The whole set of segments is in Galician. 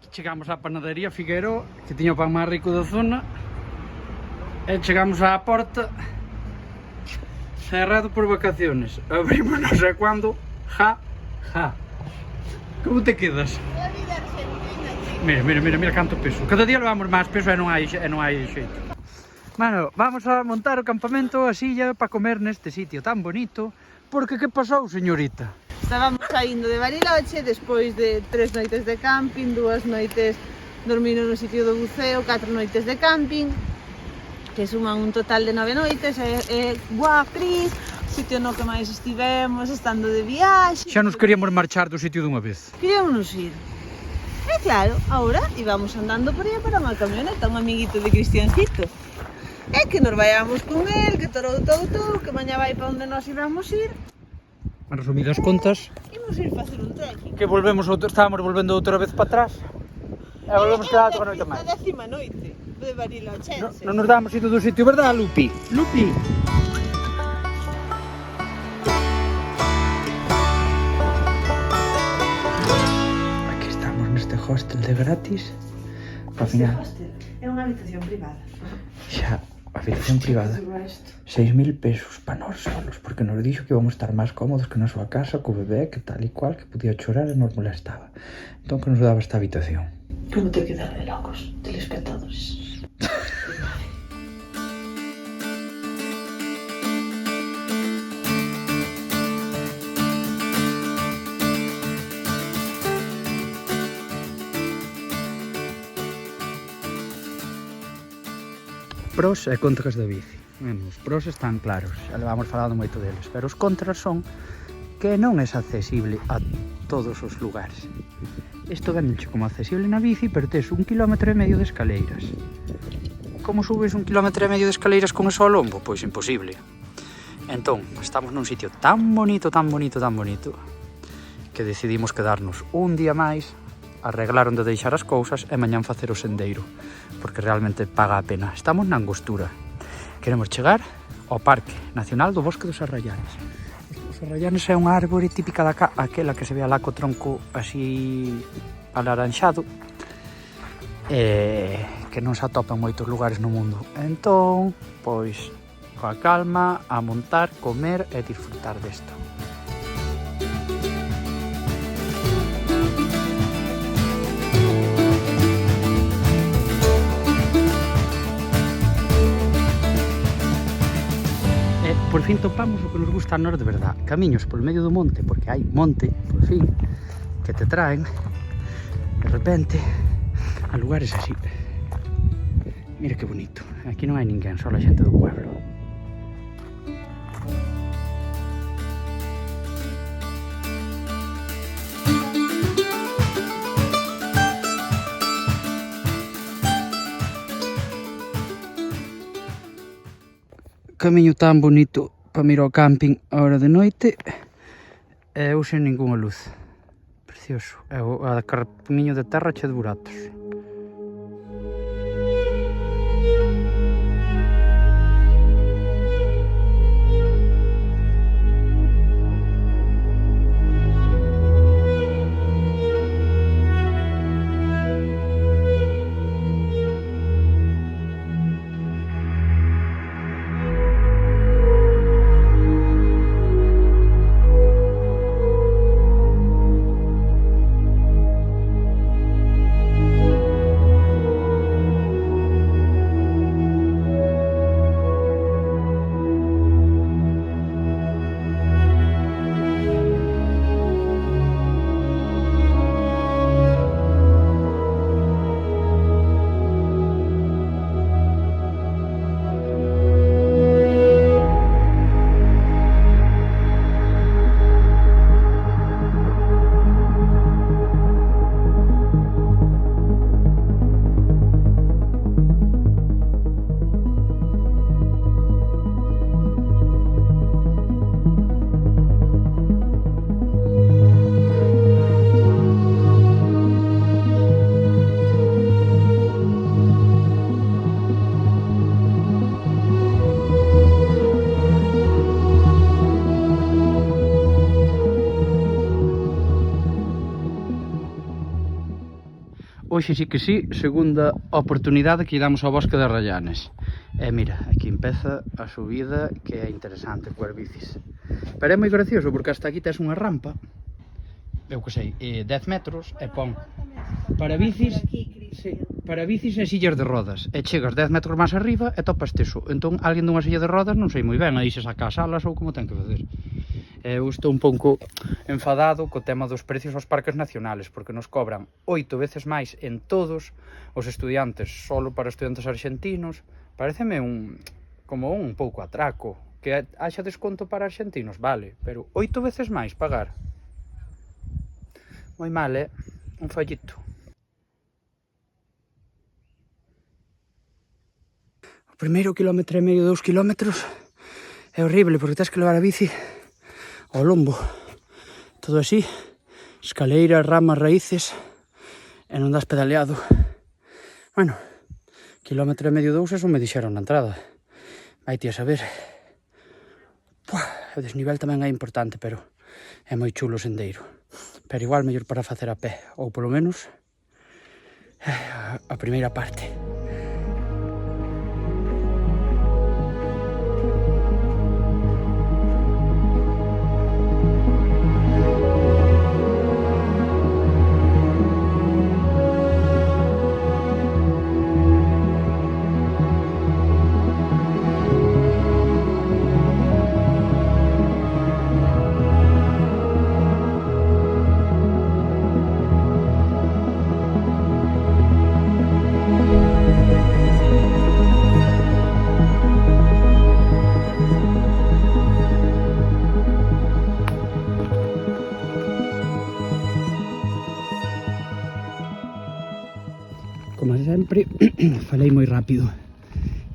Chegamos á panadería Figueroa, que tiña o pan máis rico da zona. E chegamos á porta, cerrado por vacaciones. Abrimos non sei cando, ja. Como te quedas? Mira canto peso. Cada día levamos máis peso e non hai xeito. Bueno, vamos a montar o campamento, a silla, para comer neste sitio tan bonito. Porque que pasou, señorita? Estábamos saindo de Bariloche despois de 3 noites de camping, 2 noites dormindo no sitio do buceo, 4 noites de camping, que suman un total de 9 noites. Guau, Cris, sitio no que máis estivemos, estando de viaxe. Xa nos queríamos marchar do sitio dunha vez. Queríamos ir. E claro, agora íbamos andando por aí para unha camioneta, un amiguito de Cristiancito. E que nos vayamos con el, que todo, que mañá vai para onde nós íbamos ir. En resumidas contas, Imos ir facer un trekking. que estábamos volvendo outra vez para atrás. E volvemos quedar outra noite máis. A 10ª noite de Barilochense. Non nos damos ido do sitio, verdad, Lupi? Lupi. Aquí estamos neste hostel de gratis. Ao final, É unha habitación privada. xa, habitación privada. 6.000 pesos para nós solos, porque nos dixo que íbamos estar máis cómodos que na súa casa, co bebé, que tal e cual, que podía chorar e nos molestaba. Entón que nos daba esta habitación. Como te quedan de locos, telespectadores? Pros e contras da bici. Os pros están claros, xa levamos falado moito deles, pero os contras son que non é accesible a todos os lugares. Isto venche como accesible na bici, pero tes 1,5 km de escaleiras. Como subes 1,5 km de escaleiras con eso ao lombo? Pois imposible. Entón, estamos nun sitio tan bonito, que decidimos quedarnos un día máis, arreglaron de deixar as cousas e mañán facer o sendeiro, porque realmente paga a pena. Estamos na Angostura. Queremos chegar ao Parque Nacional do Bosque dos Arrayanes. Os arrayanes é unha árbore típica da aquela que se ve alá co tronco así alaranxado, que non se atopa en moitos lugares no mundo. Entón, pois, coa calma, a montar, comer e disfrutar desto. Por fin topamos o que nos gusta a nós de verdad. Camiños polo medio do monte, porque hai monte, por fin, que te traen de repente a lugares así. Mira que bonito. Aquí non hai ninguén, só a xente do pueblo. Camiño tan bonito para ir ao camping a hora de noite e eu sen ningunha luz. Precioso. É o camiño de terra che de buratos. hoxe sí que sí, segunda oportunidade que lle damos ao Bosque de Rayanes. E mira, aquí empeza a subida que é interesante coas bicis. Pero é moi gracioso porque hasta aquí tes unha rampa, eu que sei, 10 metros e pon para bicis, sí, para bicis e sillas de rodas. E chegas 10 metros máis arriba e topas teso. Entón, alguén dunha silla de rodas non sei moi ben, aí se saca as alas ou como ten que facer. Eu estou un pouco enfadado co tema dos precios aos parques nacionales, porque nos cobran 8 veces máis en todos os estudiantes, solo para estudiantes argentinos. Pareceme como un pouco atraco. Que haxa desconto para argentinos, vale, pero 8 veces máis pagar. Moi mal, un fallito. O primeiro quilómetro e medio, 2 kilómetros, é horrible porque tens que levar a bici ao lombo. Todo así, escaleiras, ramas, raíces, e non das pedaleado. Bueno, kilómetro e medio, 2, eso me dixeron na entrada. Vai ti a saber. O desnivel tamén é importante, pero é moi chulo o sendeiro. Pero igual mellor para facer a pé, ou polo menos a primeira parte. Como sempre, falei moi rápido.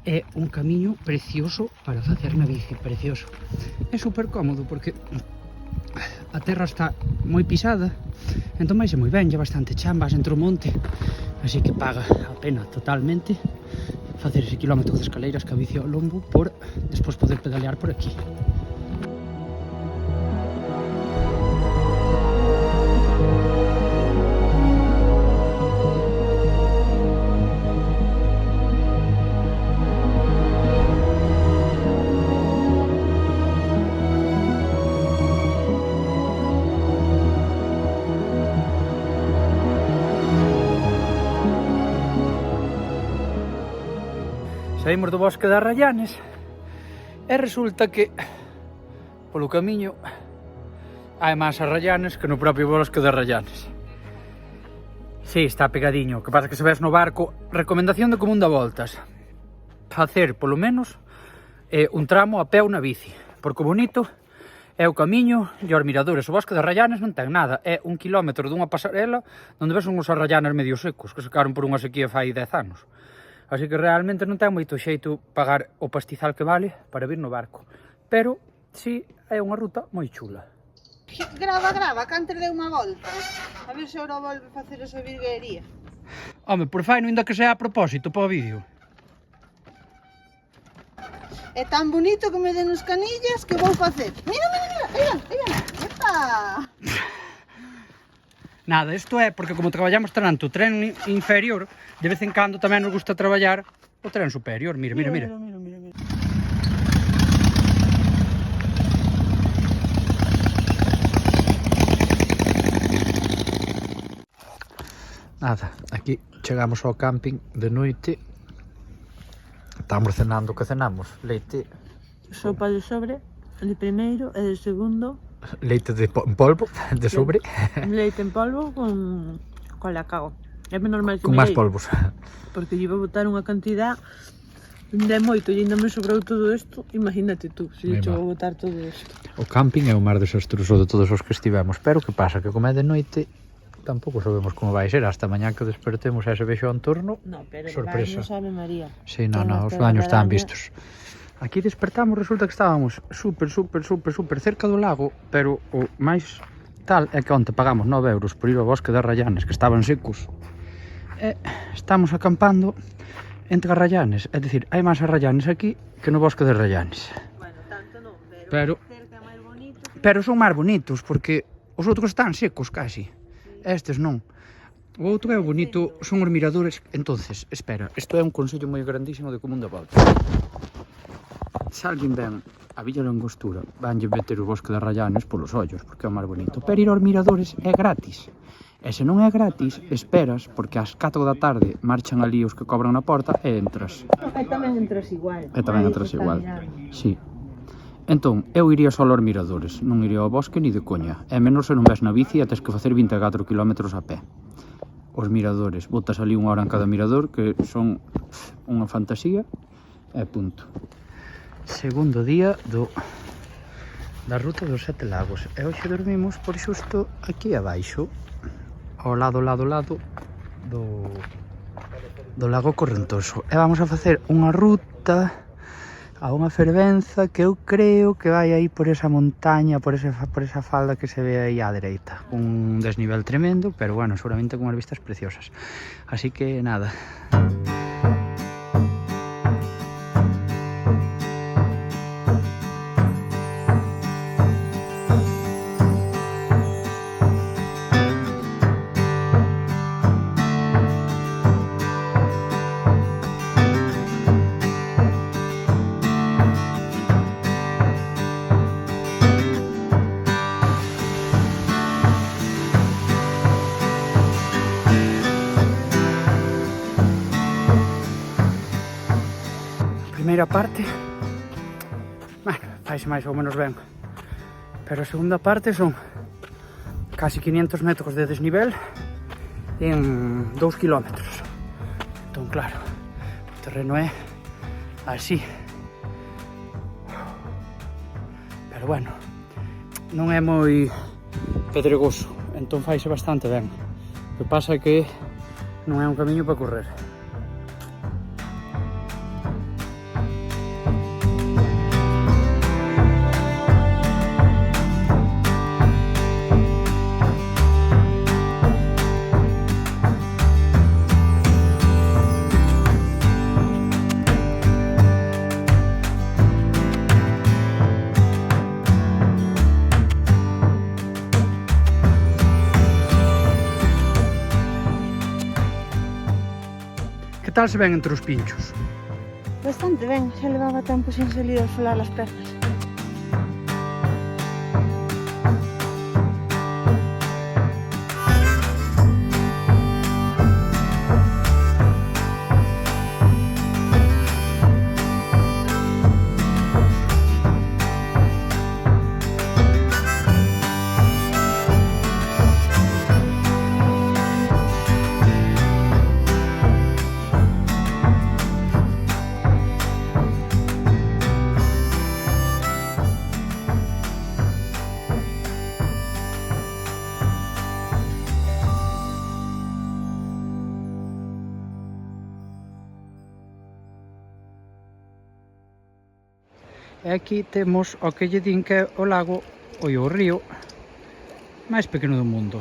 É un camiño precioso para facer na bici, precioso. É super cómodo porque a terra está moi pisada, entón vaise moi ben, lle bastante chan, vas entre o monte, así que paga a pena totalmente facer ese kilómetro de escaleiras que a bici ao lombo por despois poder pedalear por aquí. Saímos do Bosque de Rayanes e resulta que polo camiño hai máis a Rayanes que no propio Bosque de Rayanes. Si, está pegadiño, que pasa que se ves no barco, recomendación de común da voltas, facer polo menos un tramo a pé ou na bici, porque bonito é o camiño e os miradores. O Bosque de Rayanes non ten nada, é 1 kilómetro dunha pasarela onde ves uns arrayanes medio secos que secaron por unha sequía fai 10 anos. Así que realmente non ten moito xeito pagar o pastizal que vale para vir no barco. Pero, si, é unha ruta moi chula. Grava, que antes deu unha volta. A ver se agora volve a facer esa virguería. Home, por fai, non ainda que sea a propósito para o vídeo. É tan bonito que me den os canillas que vou facer. Mira, epa! Nada, isto é porque como traballamos tanto o tren inferior, de vez en cando tamén nos gusta traballar o tren superior. Mira. Nada, aquí chegamos ao camping de noite. Estamos cenando o que cenamos, leite. Sopa de sobre, de primeiro e de segundo. Leite en polvo, de sobre. Leite en polvo con la cago. É normal que con máis polvos. Porque lle iba a botar unha cantidad de moito e ainda me sobrou todo isto. Imagínate tú, se lle chegou a botar todo isto. O camping é o máis desastroso de todos os que estivemos. Pero que pasa? Que como é de noite, tampouco sabemos como vai ser. Hasta mañá que despertemos e se vexo en torno, no, pero sorpresa. No sabe María. Sí, no, os baños están vistos. Aquí despertamos, resulta que estábamos super cerca do lago, pero o máis tal é que onte pagamos 9 euros por ir ao Bosque de Rayanes, que estaban secos. E estamos acampando entre Rayanes, é dicir, hai máis Rayanes aquí que no Bosque de Rayanes. Bueno, tanto non, pero cerca máis bonito. Pero son máis bonitos, porque os outros están secos casi. Estes non. O outro é o bonito, son os miradores. Entonces, espera, isto é un consello moi grandísimo de Común da Volta. Se alguén ven a Villa de Angostura, vanlle meter o bosque de Rallanes polos ollos, porque é o máis bonito. Pero ir aos miradores é gratis. E se non é gratis, esperas, porque ás 4 da tarde marchan ali os que cobran na porta e entras. E tamén entras igual. E tamén entras igual. Sí. Entón, eu iría só aos miradores, non iría ao bosque ni de coña. E menos se non ves na bici e tes que facer 24 km a pé. Os miradores, botas ali 1 hora en cada mirador, que son unha fantasía, e punto. Segundo día da ruta dos 7 lagos. E hoxe dormimos por xusto aquí abaixo, ao lado do lago Correntoso. E vamos a facer unha ruta a unha fervenza que eu creo que vai aí por esa montaña, por esa falda que se ve aí á dereita. Un desnivel tremendo, pero bueno, seguramente con unhas vistas preciosas. Así que nada. Primeira parte, bueno, faise máis ou menos ben, pero a segunda parte son casi 500 metros de desnivel en 2 kilómetros. Entón, claro, o terreno é así, pero bueno, non é moi pedregoso, entón faise bastante ben. O que pasa é que non é un camiño para correr. Que tal se ven entre os pinchos? Bastante ben, xa levaba tempo sin salir a falar as pernas. E aquí temos o que lle din que é o lago, o río máis pequeno do mundo.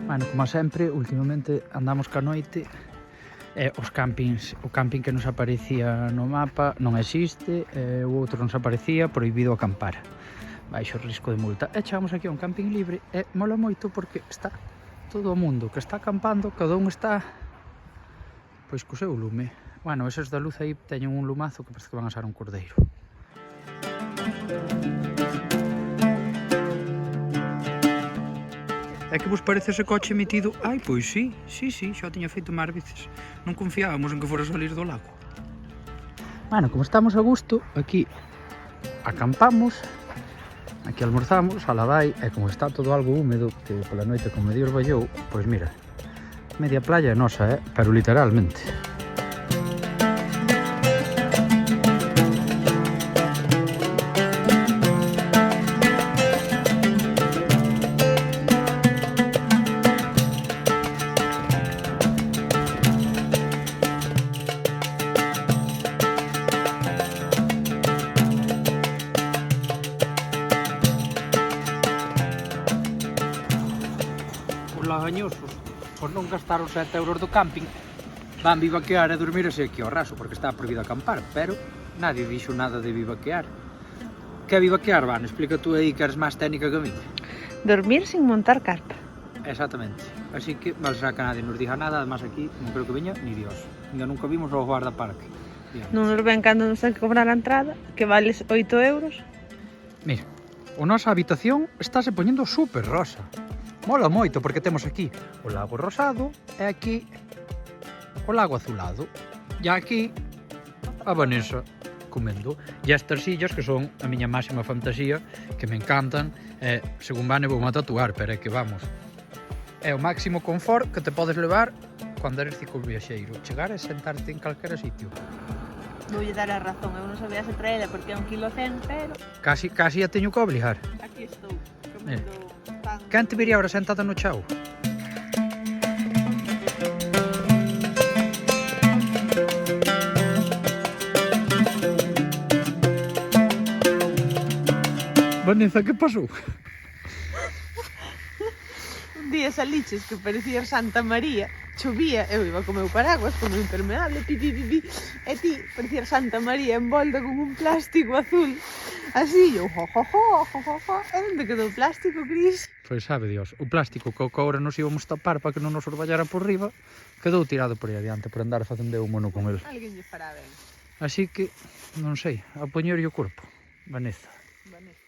Bueno, como sempre, últimamente andamos ca noite. Os campings, o camping que nos aparecía no mapa non existe, o outro nos aparecía prohibido acampar, baixo risco de multa. E chegamos aquí a un camping libre e mola moito porque está todo o mundo que está acampando, cada un está pois co seu lume. Bueno, eses da luz aí teñen un lumazo que parece que van a asar un cordeiro. É que vos parece ese coche metido? Ai, pois sí, xa o tiña feito máis veces. Non confiábamos en que fora salir do lago. Bueno, como estamos a gusto, aquí acampamos, aquí almorzamos, ala vai, e como está todo algo húmedo, que pola noite como medio orballou, pois mira, media playa é nosa, pero literalmente. Lagañosos, por non gastar os 7 euros do camping, van bivaquear e dormirse aquí ao raso, porque está prohibido acampar, pero nadie dixo nada de bivaquear. Que é bivaquear, Van? Explica tú aí que eres máis técnica que a mí. Dormir sin montar carpa. Exactamente. Así que, mal será que nadie nos diga nada, además aquí non creo que viña ni Dios. Ainda nunca vimos o guardaparque. Non nos ven cando nos ten que cobrar a entrada, que vale 8 euros. Mira, a nosa habitación estáse poñendo super rosa. Mola moito porque temos aquí o lago rosado e aquí o lago azulado. E aquí a Vanessa comendo. E estas sillas que son a miña máxima fantasía, que me encantan, e según Vane vou a tatuar, pero é que vamos. É o máximo confort que te podes levar cando eres cicloviaxeiro. Chegar e sentarte en calquera sitio. Voulle dar a razón, eu non sabía se traela porque é 1,1 kg, pero Casi a teño que obligar. aquí estou, comendo pan. Quen te vería ahora sentada no chao? Vanessa, que pasou? Un día saliches que parecía Santa María, chovía, eu iba co meu paraguas, co meu impermeable, pi, e ti parecía Santa María envolta con un plástico azul, así, eu, jo, e onde quedou o plástico, Cris? Pois sabe Dios, o plástico que agora nos íbamos tapar para que non nos orballara por riba, quedou tirado por aí adiante por andar facendo eu mono con el. Alguén lle fará ben, Así que, non sei, a poñerlle o corpo, Vanessa. Vanessa.